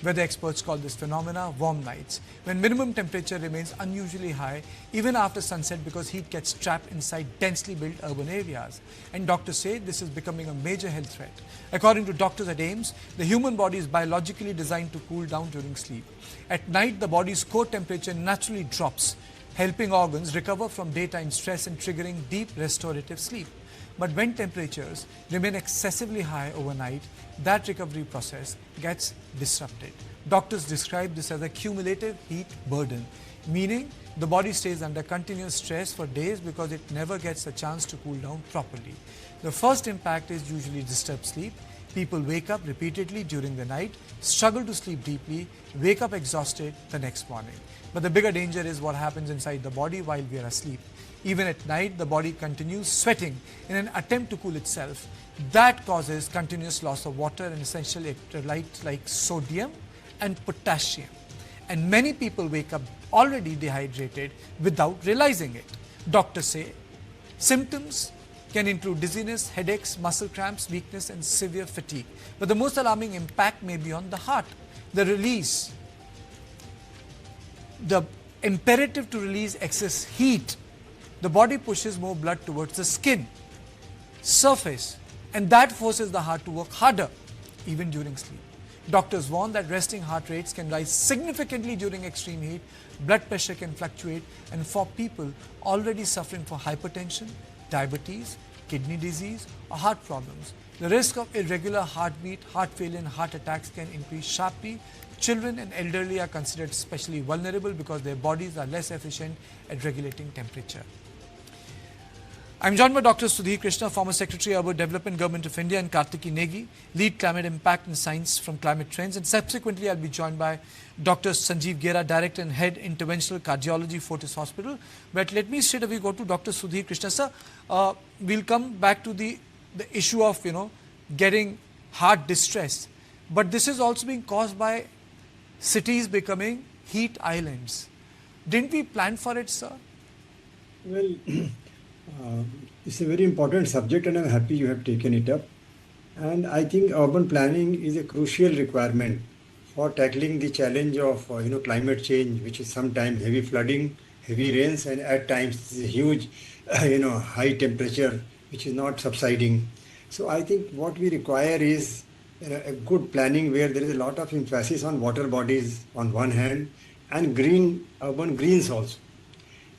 where the experts call this phenomena warm nights, when minimum temperature remains unusually high even after sunset because heat gets trapped inside densely built urban areas. And doctors say this is becoming a major health threat. According to doctors at AIMS, the human body is biologically designed to cool down during sleep. At night, the body's core temperature naturally drops, helping organs recover from daytime stress and triggering deep restorative sleep. But when temperatures remain excessively high overnight, that recovery process gets disrupted. Doctors describe this as a cumulative heat burden, meaning the body stays under continuous stress for days because it never gets a chance to cool down properly. The first impact is usually disturbed sleep. People wake up repeatedly during the night, struggle to sleep deeply, wake up exhausted the next morning. But the bigger danger is what happens inside the body while we are asleep. Even at night, the body continues sweating in an attempt to cool itself. That causes continuous loss of water and essential electrolytes like sodium and potassium. And many people wake up already dehydrated without realizing it. Doctors say symptoms can include dizziness, headaches, muscle cramps, weakness, and severe fatigue. But the most alarming impact may be on the heart. The imperative to release excess heat, the body pushes more blood towards the skin, surface, and that forces the heart to work harder, even during sleep. Doctors warn that resting heart rates can rise significantly during extreme heat, blood pressure can fluctuate, and for people already suffering from hypertension, diabetes, kidney disease, or heart problems, the risk of irregular heartbeat, heart failure, and heart attacks can increase sharply. Children and elderly are considered especially vulnerable because their bodies are less efficient at regulating temperature. I'm joined by Dr. Sudhir Krishna, former Secretary Urban Development, Government of India, and Kartiki Negi, lead climate impact and science from climate trends. And subsequently, I'll be joined by Dr. Sanjeev Gera, Director and Head Interventional Cardiology, Fortis Hospital. But let me straight away go to Dr. Sudhir Krishna. Sir, we'll come back to the issue of, getting heart distress. But this is also being caused by cities becoming heat islands. Didn't we plan for it, sir? Well, it's a very important subject and I'm happy you have taken it up. And I think urban planning is a crucial requirement for tackling the challenge of climate change, which is sometimes heavy flooding, heavy rains, and at times huge high temperature which is not subsiding. So I think what we require is a good planning where there is a lot of emphasis on water bodies on one hand and urban greens also.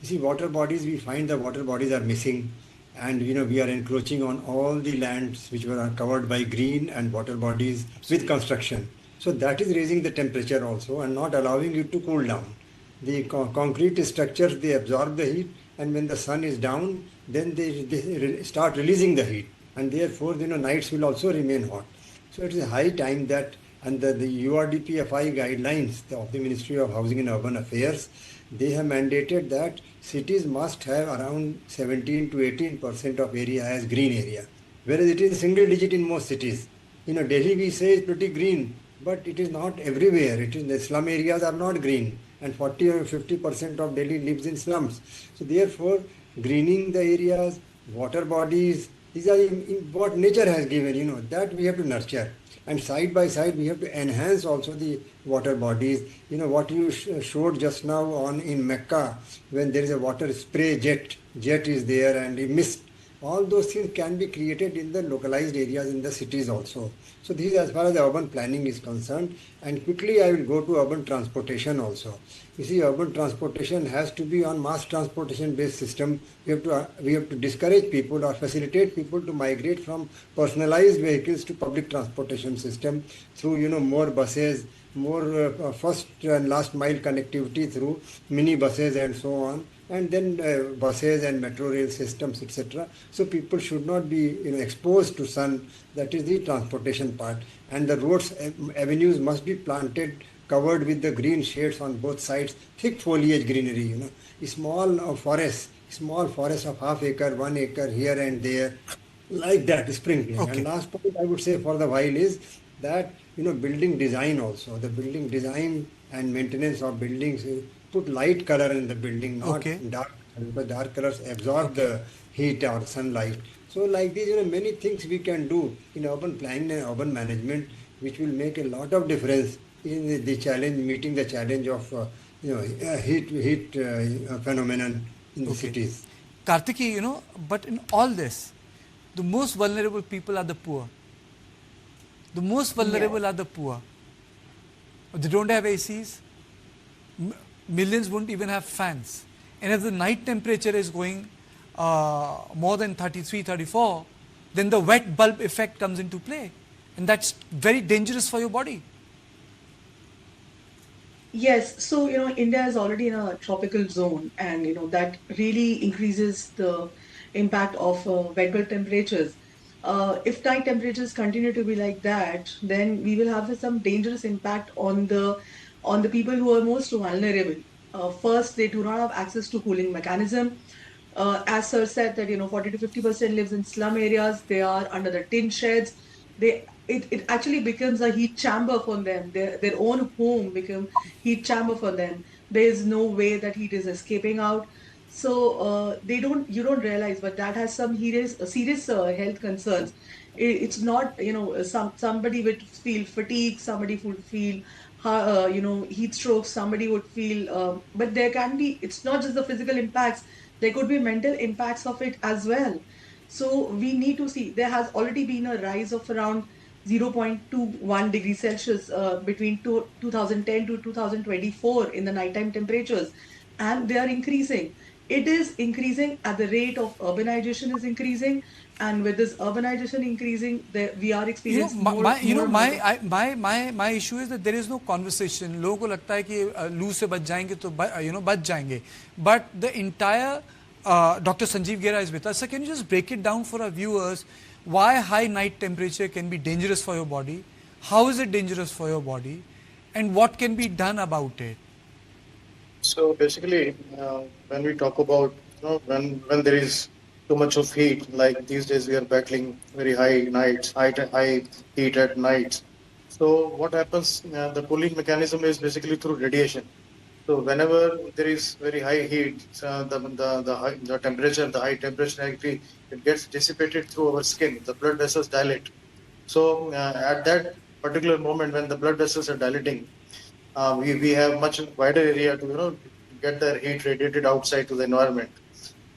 You see, water bodies, we find the water bodies are missing, and we are encroaching on all the lands which were covered by green and water bodies with construction. So that is raising the temperature also and not allowing it to cool down. The concrete structures, they absorb the heat, and when the sun is down, then they start releasing the heat, and therefore nights will also remain hot. So it is a high time that under the URDPFI guidelines of the Ministry of Housing and Urban Affairs, they have mandated that cities must have around 17 to 18% of area as green area, whereas it is single digit in most cities. Delhi we say is pretty green, but it is not everywhere. It is the slum areas are not green, and 40 or 50% of Delhi lives in slums. So therefore, greening the areas, water bodies, these are what nature has given, that we have to nurture. And side by side, we have to enhance also the water bodies. What you showed just now in Mecca, when there is a water spray jet is there and a mist. All those things can be created in the localized areas in the cities also. So this is as far as the urban planning is concerned. And quickly I will go to urban transportation also. You see, urban transportation has to be on mass transportation based system. We have to discourage people or facilitate people to migrate from personalized vehicles to public transportation system through more buses, more first and last mile connectivity through mini buses and so on, and then buses and metro rail systems, etc. So people should not be exposed to sun. That is the transportation part. And the roads, avenues must be planted, covered with the green shades on both sides, thick foliage greenery, small forests of half acre, 1 acre here and there, like that, sprinkling. Okay. And last point I would say for the while is that building design also, the building design and maintenance of buildings, put light color in the building, not dark, because dark colors absorb the heat or sunlight. So like these, many things we can do in urban planning and urban management which will make a lot of difference in the challenge, meeting the challenge of heat phenomenon in the Okay. cities. Kartiki, but in all this, the most vulnerable people are the poor. The most Yeah. vulnerable are the poor. They don't have ACs. Millions won't even have fans. And if the night temperature is going more than 33, 34, then the wet bulb effect comes into play. And that's very dangerous for your body. Yes, so India is already in a tropical zone, and that really increases the impact of wet bulb temperatures. If night temperatures continue to be like that, then we will have some dangerous impact on the people who are most vulnerable. First, they do not have access to cooling mechanism. As Sir said, that 40 to 50% lives in slum areas. They are under the tin sheds. It actually becomes a heat chamber for them. Their own home become heat chamber for them. There is no way that heat is escaping out. So they don't you don't realize, but that has some serious health concerns. It's not somebody would feel fatigue, somebody would feel heat stroke, somebody would feel, but there can be. It's not just the physical impacts. There could be mental impacts of it as well. So we need to see, there has already been a rise of around 0.21 degrees Celsius between 2010 to 2024 in the nighttime temperatures, and they are increasing. It is increasing at the rate of urbanization is increasing, and with this urbanization increasing, we are experiencing more amount of. My issue is that there is no conversation. लोगों को लगता है कि लू से बच जाएंगे तो बच जाएंगे. But the entire Dr. Sanjeev Gera is with us. Sir, can you just break it down for our viewers? Why high night temperature can be dangerous for your body? How is it dangerous for your body? And what can be done about it? So basically, when we talk about when there is too much of heat, like these days we are battling very high nights, high heat at nights. So what happens? The cooling mechanism is basically through radiation. So whenever there is very high heat, the temperature, the high temperature actually it gets dissipated through our skin. The blood vessels dilate. So at that particular moment when the blood vessels are dilating, we have much wider area to get the heat radiated outside to the environment.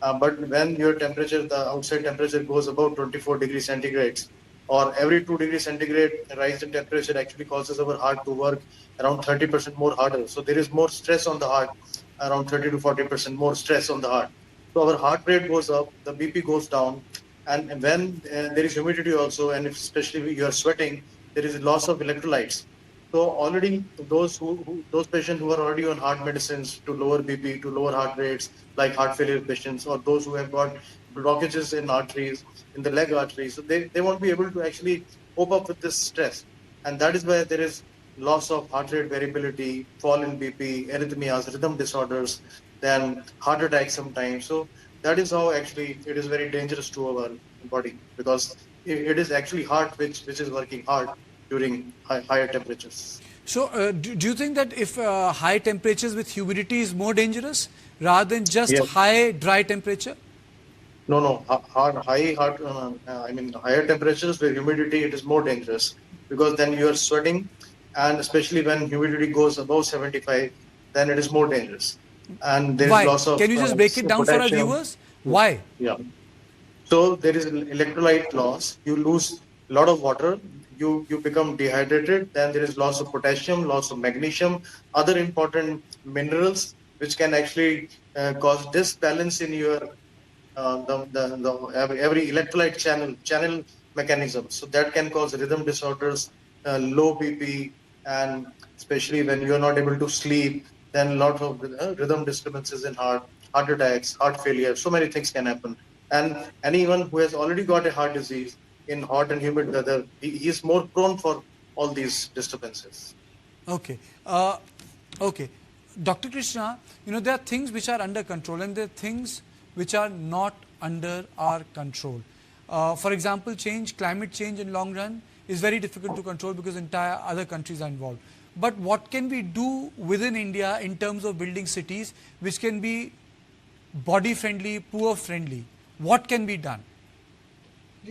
But when your temperature, the outside temperature goes above 24 degrees centigrade, or every 2 degrees centigrade rise in temperature actually causes our heart to work around 30% more harder. So there is more stress on the heart, around 30 to 40% more stress on the heart. So our heart rate goes up, the BP goes down, and when there is humidity also, and if especially you are sweating, there is loss of electrolytes. So already those patients who are already on heart medicines to lower BP, to lower heart rates, like heart failure patients, or those who have got blockages in arteries, in the leg arteries, so they won't be able to actually cope up with this stress. And that is why there is loss of heart rate variability, fall in BP, arrhythmias, rhythm disorders, then heart attacks sometimes. So that is how actually it is very dangerous to our body, because it is actually heart which is working hard during higher temperatures. So, do you think that if high temperatures with humidity is more dangerous rather than just Yes. high dry temperature? No. I mean, higher temperatures with humidity, it is more dangerous because then you are sweating, and especially when humidity goes above 75, then it is more dangerous. And there is Why? loss of Can you just break it down for our potassium. viewers? Why? Yeah. So there is electrolyte loss. You lose a lot of water. You become dehydrated. Then there is loss of potassium, loss of magnesium, other important minerals, which can actually cause disbalance in your every electrolyte channel mechanism. So that can cause rhythm disorders, low BP, and especially when you are not able to sleep, then a lot of rhythm disturbances in heart attacks, heart failure. So many things can happen. And anyone who has already got a heart disease in hot and humid weather, he is more prone for all these disturbances. Okay. Okay. Dr. Krishna, there are things which are under control and there are things which are not under our control. For example, climate change in long run is very difficult to control because entire other countries are involved. But what can we do within India in terms of building cities which can be body friendly, poor friendly? What can be done?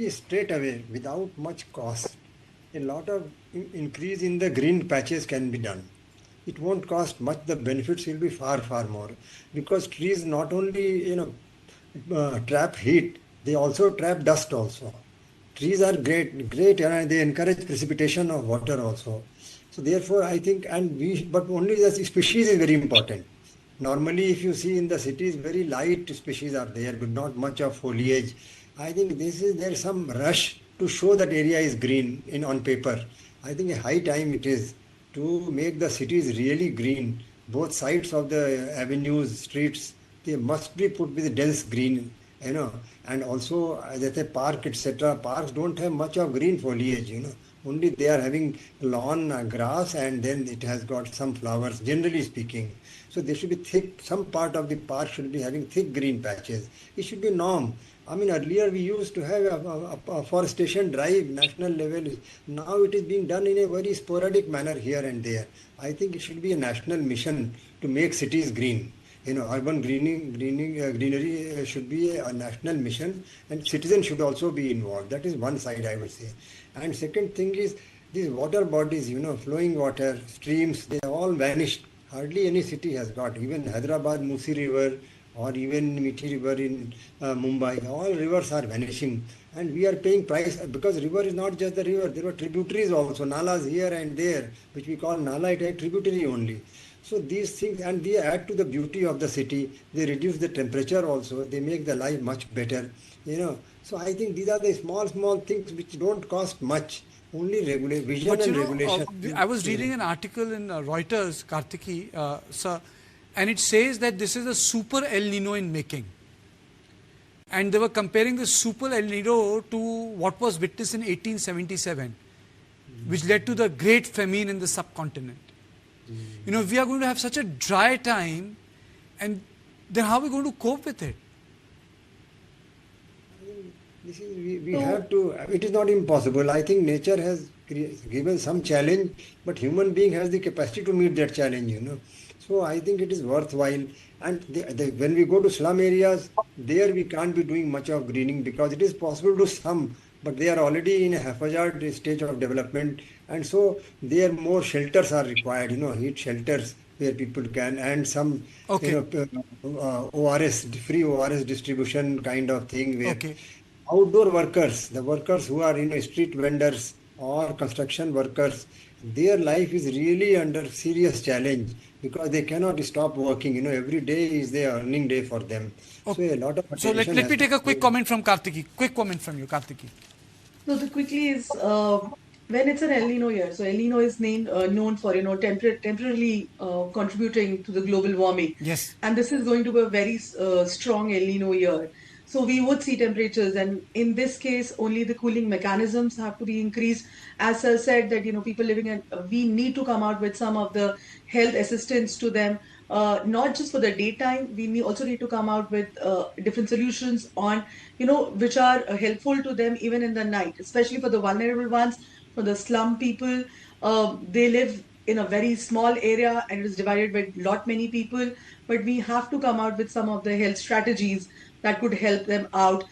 Straight away, without much cost, a lot of increase in the green patches can be done. It won't cost much. The benefits will be far, far more, because trees not only trap heat, they also trap dust also. Trees are great, and they encourage precipitation of water also. So therefore, I think, but only the species is very important. Normally, if you see in the cities, very light species are there, but not much of foliage. I think there's some rush to show that area is green in on paper. I think a high time it is to make the cities really green. Both sides of the avenues, streets, they must be put with dense green, and also as a park, etc. Parks don't have much of green foliage. Only they are having lawn, grass, and then it has got some flowers, generally speaking. So there should be thick, some part of the park should be having thick green patches. It should be norm. I mean, earlier we used to have a forestation drive, national level. Now it is being done in a very sporadic manner here and there. I think it should be a national mission to make cities green. Urban greenery should be a national mission, and citizens should also be involved. That is one side, I would say. And second thing is these water bodies, flowing water, streams, they have all vanished. Hardly any city has got. Even Hyderabad, Musi River, or even Mithi River in Mumbai, all rivers are vanishing. And we are paying price, because river is not just the river, there are tributaries also, nalas here and there, which we call nala, it is tributary only. So these things, and they add to the beauty of the city. They reduce the temperature also. They make the life much better. So I think these are the small things which don't cost much. Only vision But and regulation. I was reading an article in Reuters, Kartiki, sir, and it says that this is a super El Nino in making. And they were comparing the super El Nino to what was witnessed in 1877, which led to the great famine in the subcontinent. We are going to have such a dry time, and then how are we going to cope with it? We have to, it is not impossible. I think nature has given some challenge, but human being has the capacity to meet that challenge. So I think it is worthwhile. And when we go to slum areas, there we can't be doing much of greening, because it is possible to some, but they are already in a haphazard stage of development. And so there more shelters are required, heat shelters where people can, and some, Okay. ORS, free ORS distribution kind of thing, where Okay. outdoor workers, the workers who are street vendors or construction workers, their life is really under serious challenge, because they cannot stop working. Every day is their earning day for them. So Okay. a lot of So attention let has me to take a be quick comment from Kartiki. Quick comment from you, Kartiki. So the quickly is when it's an El Nino year. So El Nino is known for temporarily contributing to the global warming, Yes. and this is going to be a very strong El Nino year. So we would see temperatures, and in this case, only the cooling mechanisms have to be increased. As I said, that people living in, we need to come out with some of the health assistance to them, not just for the daytime. Also need to come out with different solutions on, which are helpful to them even in the night, especially for the vulnerable ones, for the slum people. They live in a very small area and it is divided by lot many people, but we have to come out with some of the health strategies that could help them out.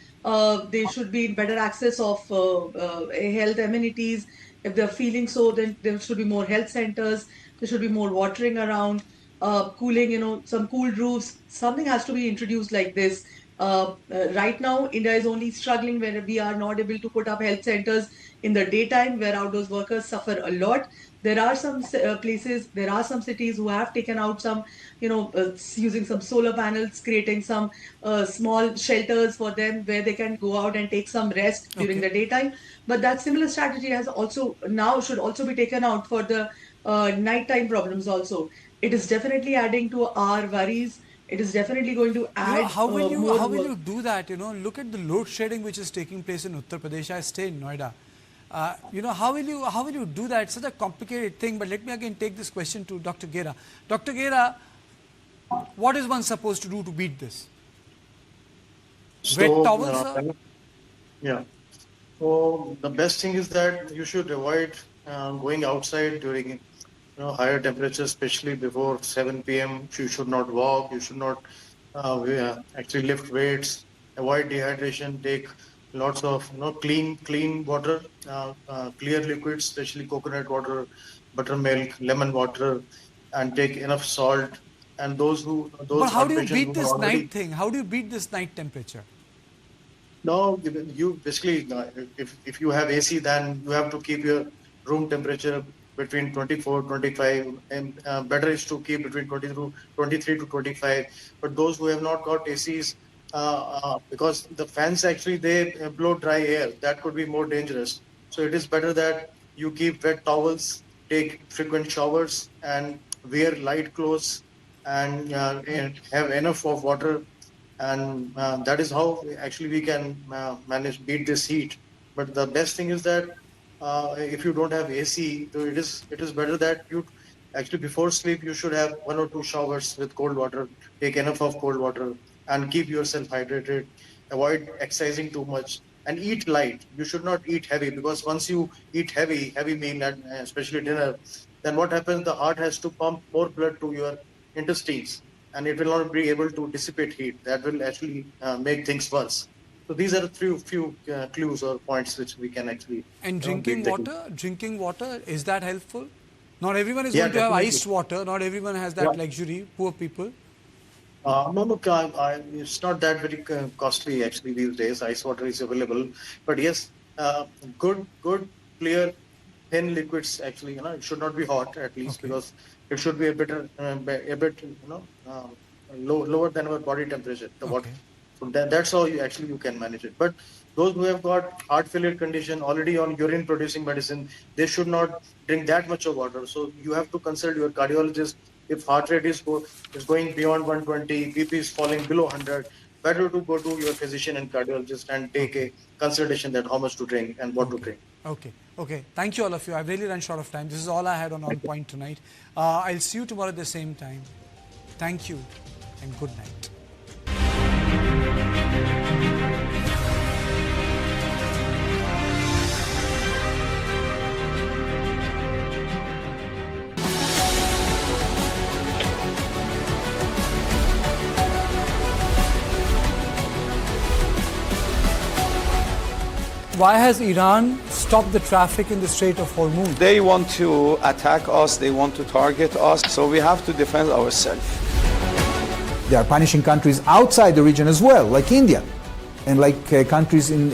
They should be in better access of health amenities. If they're feeling so, then there should be more health centers. There should be more watering around, cooling, some cool roofs. Something has to be introduced like this. Right now, India is only struggling where we are not able to put up health centers in the daytime, where outdoors workers suffer a lot. There are some places, there are some cities who have taken out some, using some solar panels, creating some small shelters for them where they can go out and take some rest during Okay. the daytime. But that similar strategy has also now should also be taken out for the nighttime problems also. It is definitely adding to our worries. It is definitely going to add more How will work. you do that? Look at the load shedding which is taking place in Uttar Pradesh. I stay in Noida. How will you do that? It's such a complicated thing. But let me again take this question to Dr. Gera. Dr. Gera, what is one supposed to do to beat this? Wet So, towels, sir? yeah. So the best thing is that you should avoid going outside during higher temperatures, especially before 7 p.m. You should not walk. You should not actually lift weights. Avoid dehydration. Take lots of clean water, clear liquids, especially coconut water, buttermilk, lemon water, and take enough salt. And But those how do heart you patients beat who are this already night thing? How do you beat this night temperature? no, you basically if you have AC, then you have to keep your room temperature between 24, 25, and better is to keep between 23 to 25. But those who have not got ACs, because the fans actually they blow dry air, that could be more dangerous. So it is better that you keep wet towels, take frequent showers, and wear light clothes, and have enough of water, and that is how actually we can manage beat this heat. But the best thing is that if you don't have AC, so it is better that you actually before sleep you should have one or two showers with cold water, take enough of cold water, and keep yourself hydrated. Avoid exercising too much and eat light. You should not eat heavy, because once you eat heavy meal, and especially dinner, then what happens? The heart has to pump more blood to your intestines, and it will not be able to dissipate heat. That will actually make things worse. So these are the few clues or points which we can actually And beat the heat. drinking water, is that helpful? Not everyone is Yeah, going to have definitely. iced water. Not everyone has Yeah. that luxury. Poor people. No, look, it's not that very costly actually these days. Ice water is available, but yes, good, clear, thin liquids actually. It should not be hot at least, Okay. because it should be a bit, lower than our body temperature. The water. Okay. So that's how you can manage it. But those who have got heart failure condition already on urine producing medicine, they should not drink that much of water. So you have to consult your cardiologist. If heart rate is going beyond 120, BP is falling below 100, better to go to your physician and cardiologist and take Okay. a consultation that how much to drink and what to Okay. drink. Okay. Okay. Thank you, all of you. I've really run short of time. This is all I had on point tonight. I'll see you tomorrow at the same time. Thank you and good night. Why has Iran stopped the traffic in the Strait of Hormuz? They want to attack us, they want to target us, so we have to defend ourselves. They are punishing countries outside the region as well, like India, and like countries in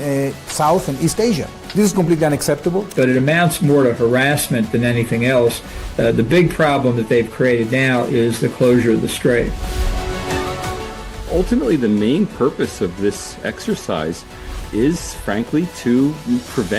South and East Asia. This is completely unacceptable. But it amounts more to harassment than anything else. The big problem that they've created now is the closure of the strait. Ultimately, the main purpose of this exercise is, frankly, to prevent